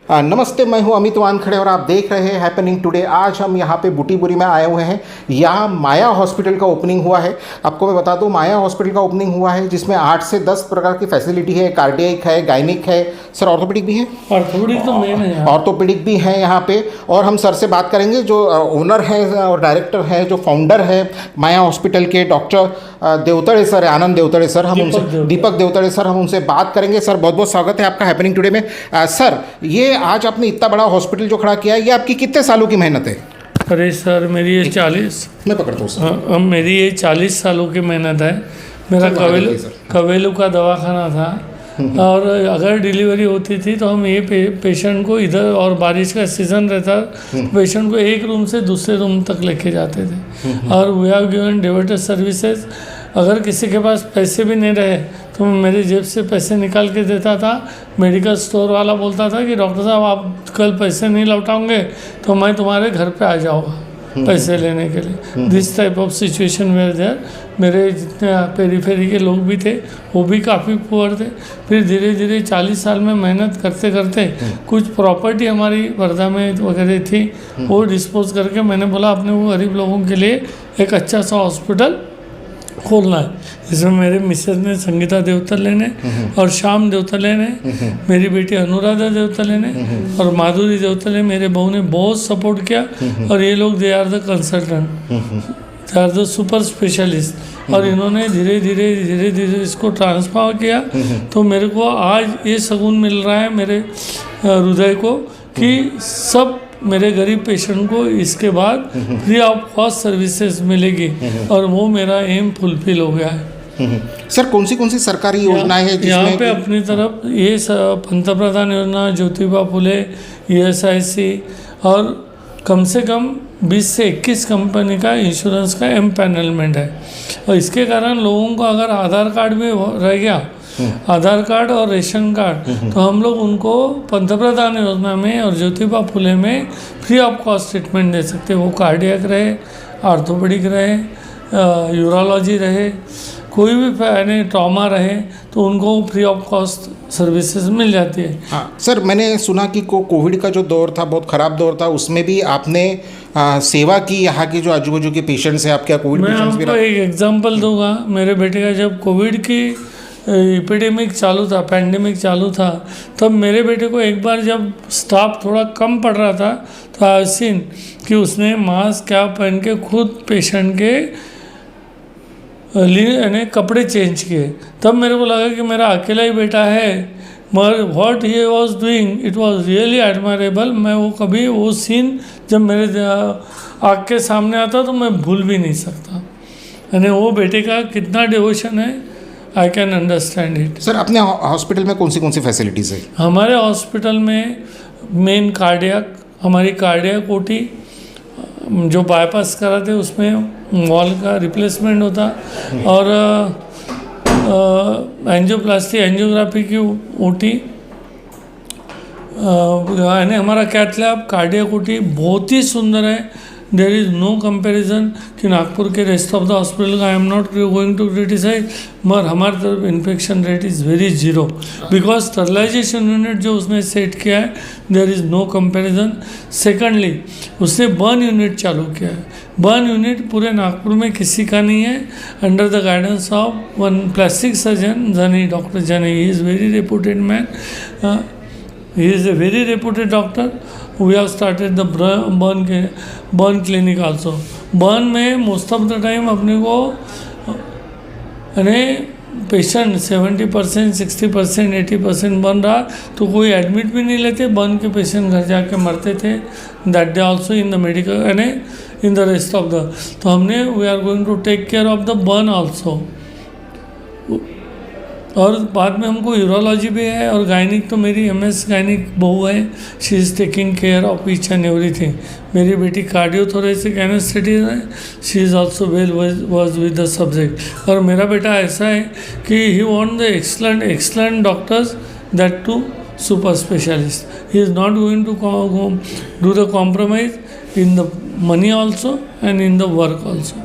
नमस्ते, मैं हूं अमित वानखड़े और आप देख रहे हैं हैपनिंग टुडे। आज हम यहां पे बूटीबुरी में आए हुए हैं। यहां माया हॉस्पिटल का ओपनिंग हुआ है। आपको मैं बता दूं, माया हॉस्पिटल का ओपनिंग हुआ है जिसमें 8 से 10 प्रकार की फैसिलिटी है। कार्डियक है, गायनिक है, सर ऑर्थोपेडिक भी है। ऑर्थोपेडिक तो मेन है, ऑर्थोपेडिक भी है यहाँ पे। और हम सर से बात करेंगे जो ओनर है और डायरेक्टर है, जो फाउंडर है माया हॉस्पिटल के, डॉक्टर देवतड़े सर, आनंद देवतड़े सर। हम उनसे दीपक देवतड़े सर, हम उनसे बात करेंगे। सर बहुत बहुत स्वागत है आपका हैपनिंग टुडे में। सर, ये आज आपने इतना बड़ा हॉस्पिटल जो खड़ा किया है, ये आपकी कितने सालों की मेहनत है? अरे सर, मेरी ये 40 मैं पकड़ता हूँ सर। मेरी ये 40 सालों की मेहनत है। मेरा कवेलू का दवाखाना था और अगर डिलीवरी होती थी तो हम ये पेशेंट को इधर, और बारिश का सीज़न रहता, पेशेंट को एक रूम से दूसरे रूम तक लेके जाते थे। और वी हैव गिवन डिवर्टर सर्विसेज। अगर किसी के पास पैसे भी नहीं रहे तो मैं मेरी जेब से पैसे निकाल के देता था। मेडिकल स्टोर वाला बोलता था कि डॉक्टर साहब, आप कल पैसे नहीं लौटाओगे तो मैं तुम्हारे घर पे आ जाऊँगा पैसे लेने के लिए। This type of situation where there. मेरे जितने पेरीफेरी के लोग भी थे वो भी काफ़ी पुअर थे। फिर धीरे धीरे 40 साल में मेहनत करते करते कुछ प्रॉपर्टी हमारी वर्धा में वगैरह थी, वो डिस्पोज करके मैंने बोला अपने वो गरीब लोगों के लिए एक अच्छा सा हॉस्पिटल खोलना है। इसमें मेरे मिसेज ने संगीता देवतले ने और श्याम देवतले ने, मेरी बेटी अनुराधा देवतले ने और माधुरी देवतले, मेरे बहू ने बहुत सपोर्ट किया। और ये लोग they are the consultant, they are the super specialist. और इन्होंने धीरे धीरे इसको ट्रांसफर किया। तो मेरे को आज ये शगुन मिल रहा है मेरे हृदय को कि सब मेरे गरीब पेशेंट को इसके बाद फ्री ऑफ कॉस्ट सर्विसेज मिलेगी, और वो मेरा एम फुलफिल हो गया है। सर, कौन सी सरकारी योजनाएं हैं यहाँ पे अपनी तरफ ये पंतप्रधान योजना, ज्योतिबा फुले, ESIC और कम से कम 20 से 21 कंपनी का इंश्योरेंस का एम्पैनलमेंट है। और इसके कारण लोगों को अगर आधार कार्ड भी रह गया, आधार कार्ड और रेशन कार्ड, तो हम लोग उनको पंतप्रधान योजना में और ज्योतिबा फुले में फ्री ऑफ कॉस्ट ट्रीटमेंट दे सकते हैं। वो कार्डियक रहे, ऑर्थोपेडिक रहे, यूरोलॉजी रहे, कोई भी ट्रॉमा रहे, तो उनको फ्री ऑफ कॉस्ट सर्विसेज मिल जाती है। हाँ सर, मैंने सुना कि कोविड का जो दौर था, बहुत ख़राब दौर था, उसमें भी आपने सेवा की यहाँ के जो आजू बाजू के पेशेंट्स हैं। आप क्या कोविड पेशेंट्स भी? मैं आपको एक एग्जांपल दूंगा। मेरे बेटे का जब कोविड की एपिडेमिक चालू था, पैंडेमिक चालू था, तब मेरे बेटे को एक बार जब स्टाफ थोड़ा कम पड़ रहा था तो आई सीन कि उसने मास्क क्या पहन के खुद पेशेंट के लिए कपड़े चेंज किए। तब मेरे को लगा कि मेरा अकेला ही बेटा है, मगर what he was doing it was really admirable. मैं वो कभी वो सीन जब मेरे आँख के सामने आता तो मैं भूल भी नहीं सकता। यानी वो बेटे का कितना डिवोशन है, I can understand it. Sir, अपने हॉस्पिटल में कौन सी फैसिलिटीज़ है? हमारे हॉस्पिटल में मेन कार्डियक, हमारी कार्डियक ओटी जो बाईपास कराते उसमें वॉल का रिप्लेसमेंट होता, और एंजियोप्लास्टी, एंजियोग्राफी की ओटी, यानी हमारा कैथ लैब, कार्डियक ओटी बहुत ही सुंदर है। देयर इज़ नो कंपैरिजन कि नागपुर के रेस्ट ऑफ द हॉस्पिटल का। I am not going to criticize, मगर हमारी तरफ infection rate is very zero, because sterilization unit जो उसने सेट किया है, there is no comparison. Secondly, उसने बर्न यूनिट चालू किया है। बर्न यूनिट पूरे नागपुर में किसी का नहीं है, under the guidance of one plastic surgeon जनी, डॉक्टर जनी। He is very reputed man, he is a very reputed doctor. We have started the burn clinic also. burn में मोस्ट ऑफ द टाइम अपने को यानी patient 70%, 60%, 80% बन रहा तो कोई एडमिट भी नहीं लेते। बर्न के पेशेंट घर जाके मरते थे। That day also in the medical यानी in the rest of the, तो हमने we are going to take care of the burn also. और बाद में हमको यूरोलॉजी भी है, और गायनिक तो मेरी MS गायनिक बहू है। She is taking care of each and everything. मेरी बेटी कार्डियोथोरेसिक एनेस्थेटिस्ट है, she is also well was with the subject. और मेरा बेटा ऐसा है कि he want the excellent doctors, that to super specialist. He is not going to do the compromise in the money also and in the work also.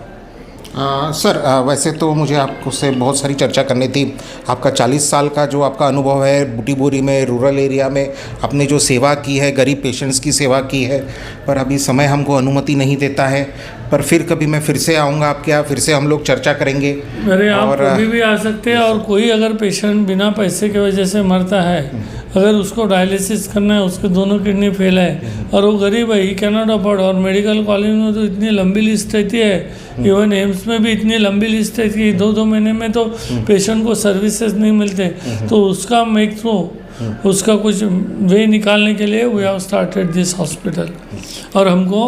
Sir वैसे तो मुझे आपको से बहुत सारी चर्चा करनी थी। आपका 40 साल का जो आपका अनुभव है बूटीबोरी में, रूरल एरिया में आपने जो सेवा की है, गरीब पेशेंट्स की सेवा की है, पर अभी समय हमको अनुमति नहीं देता है। पर फिर कभी मैं फिर से आऊँगा आपके यहाँ, फिर से हम लोग चर्चा करेंगे। अरे आप कभी भी आ सकते हैं। और कोई अगर पेशेंट बिना पैसे की वजह से मरता है, अगर उसको डायलिसिस करना है, उसके दोनों किडनी फेल है और वो गरीब है, ही कैन नॉट अफोर्ड, और मेडिकल कॉलेज में तो इतनी लंबी लिस्ट रहती है, इवन एम्स में भी इतनी लंबी लिस्ट है कि 2-2 महीने में तो पेशेंट को सर्विसेज नहीं मिलते। तो उसका मेक थ्रू उसका कुछ वे निकालने के लिए we have started this hospital. और हमको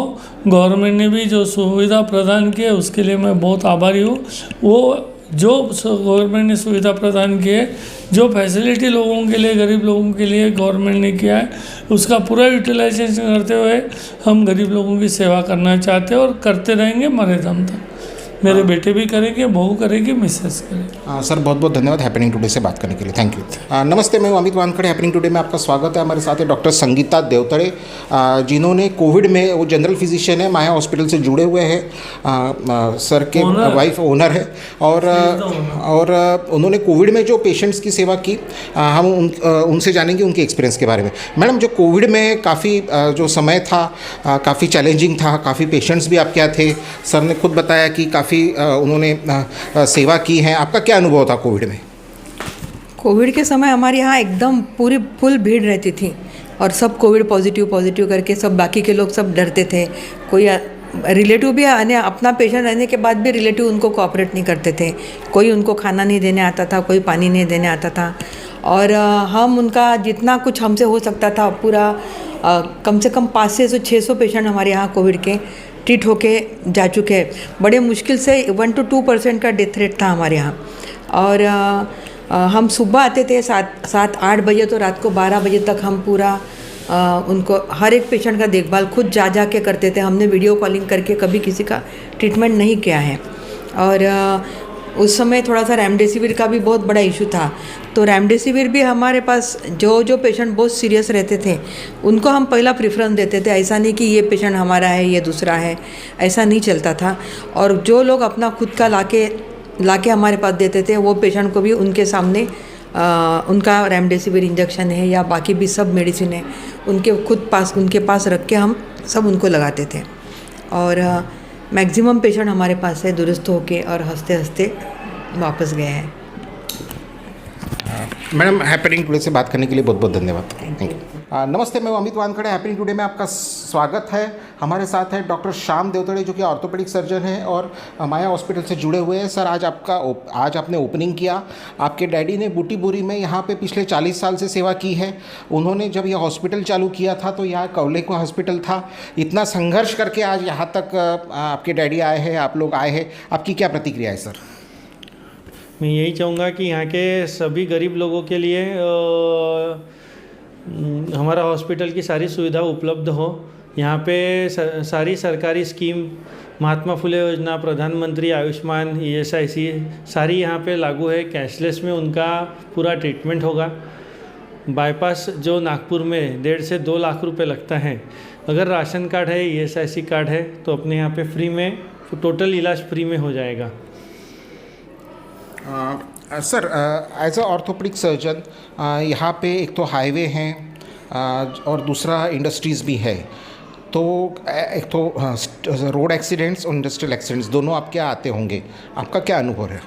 गवर्नमेंट ने भी जो सुविधा प्रदान की है उसके लिए मैं बहुत आभारी हूँ। वो जो गवर्नमेंट ने सुविधा प्रदान की है, जो फैसिलिटी लोगों के लिए, गरीब लोगों के लिए गवर्नमेंट ने किया है, उसका पूरा यूटिलाइजेशन करते हुए हम गरीब लोगों की सेवा करना चाहते हैं और करते रहेंगे मरे दम तक। मेरे बेटे भी करेंगे, बहू करेगी, मिसेस करेगी। सर बहुत बहुत धन्यवाद हैपनिंग टुडे से बात करने के लिए। Thank you. नमस्ते, मैं अमित वानखड़े। हैपनिंग टुडे में आपका स्वागत है। हमारे साथ है डॉक्टर संगीता देवतड़े, जिन्होंने कोविड में, वो जनरल फिजिशियन है, माया हॉस्पिटल से जुड़े हुए हैं। सर के वाइफ ओनर है और उन्होंने कोविड में जो पेशेंट्स की सेवा की, हम उनसे जानेंगे उनके एक्सपीरियंस के बारे में। मैडम, जो कोविड में काफ़ी जो समय था काफ़ी चैलेंजिंग था, काफ़ी पेशेंट्स भी आपके यहाँ थे। सर ने खुद बताया कि काफ़ी उन्होंने सेवा की है। आपका क्या अनुभव था कोविड में? कोविड के समय हमारे यहाँ एकदम पूरी फुल भीड़ रहती थी और सब कोविड पॉजिटिव करके सब, बाकी के लोग सब डरते थे। कोई रिलेटिव भी अपना पेशेंट रहने के बाद भी रिलेटिव उनको कोऑपरेट नहीं करते थे। कोई उनको खाना नहीं देने आता था, कोई पानी नहीं देने आता था। और हम उनका जितना कुछ हमसे हो सकता था पूरा, कम से कम 500 से 600 पेशेंट हमारे यहाँ कोविड के ट्रीट होके जा चुके हैं। बड़े मुश्किल से 1 to 2% का डेथ रेट था हमारे यहाँ। और हम सुबह आते थे 7-8 बजे, तो रात को 12 बजे तक हम पूरा उनको हर एक पेशेंट का देखभाल खुद जा के करते थे। हमने वीडियो कॉलिंग करके कभी किसी का ट्रीटमेंट नहीं किया है। और उस समय थोड़ा सा रेमडेसिविर का भी बहुत बड़ा इशू था, तो रेमडेसिविर भी हमारे पास जो पेशेंट बहुत सीरियस रहते थे उनको हम पहला प्रेफरेंस देते थे। ऐसा नहीं कि ये पेशेंट हमारा है, ये दूसरा है, ऐसा नहीं चलता था। और जो लोग अपना खुद का लाके हमारे पास देते थे, वो पेशेंट को भी उनके सामने उनका रेमडेसिविर इंजेक्शन है या बाकी भी सब मेडिसिन है उनके पास रख के हम सब उनको लगाते थे। और मैक्सिमम पेशेंट हमारे पास से दुरुस्त होके और हंसते हंसते वापस गए हैं। मैडम, हैपनिंग टुडे से बात करने के लिए बहुत बहुत धन्यवाद। Thank you. नमस्ते, मैं अमित वानखड़े। हैपनिंग टुडे में आपका स्वागत है। हमारे साथ है डॉक्टर श्याम देवतड़े, जो कि ऑर्थोपेडिक सर्जन हैं और माया हॉस्पिटल से जुड़े हुए हैं। सर, आज आपने ओपनिंग किया। आपके डैडी ने बूटीबोरी में यहाँ पे पिछले 40 साल से सेवा की है। उन्होंने जब यह हॉस्पिटल चालू किया था तो यहाँ कवले का हॉस्पिटल था। इतना संघर्ष करके आज यहाँ तक आपके डैडी आए हैं, आप लोग आए हैं। आपकी क्या प्रतिक्रिया है सर? मैं यही चाहूँगा कि यहाँ के सभी गरीब लोगों के लिए हमारा हॉस्पिटल की सारी सुविधा उपलब्ध हो। यहाँ पे सारी सरकारी स्कीम, महात्मा फुले योजना, प्रधानमंत्री आयुष्मान, ESIC सारी यहाँ पे लागू है। कैशलेस में उनका पूरा ट्रीटमेंट होगा। बाईपास जो नागपुर में 1.5 से 2 लाख रुपए लगता है, अगर राशन कार्ड है, ESIC कार्ड है, तो अपने यहाँ पे फ्री में टोटल इलाज फ्री में हो जाएगा। Sir, as a orthopaedic surgeon, यहाँ पे एक तो हाईवे हैं और दूसरा इंडस्ट्रीज़ भी है, तो एक तो रोड एक्सीडेंट्स और इंडस्ट्रियल एक्सीडेंट्स दोनों आपके यहाँ आते होंगे। आपका क्या अनुभव है?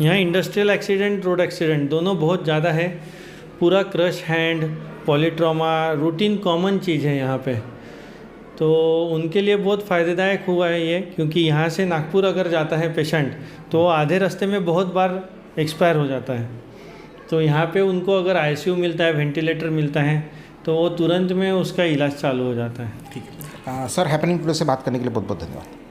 यहाँ इंडस्ट्रियल एक्सीडेंट, रोड एक्सीडेंट दोनों बहुत ज़्यादा है। पूरा crush hand, polytrauma routine common चीज़ है यहाँ पे, तो उनके लिए बहुत फ़ायदेदायक हुआ है ये। क्योंकि यहाँ से नागपुर अगर जाता है पेशेंट तो आधे रास्ते में बहुत बार एक्सपायर हो जाता है। तो यहाँ पे उनको अगर ICU मिलता है, वेंटिलेटर मिलता है, तो वो तुरंत में उसका इलाज चालू हो जाता है। ठीक है। सर, हैपनिंग टुडे से बात करने के लिए बहुत बहुत धन्यवाद।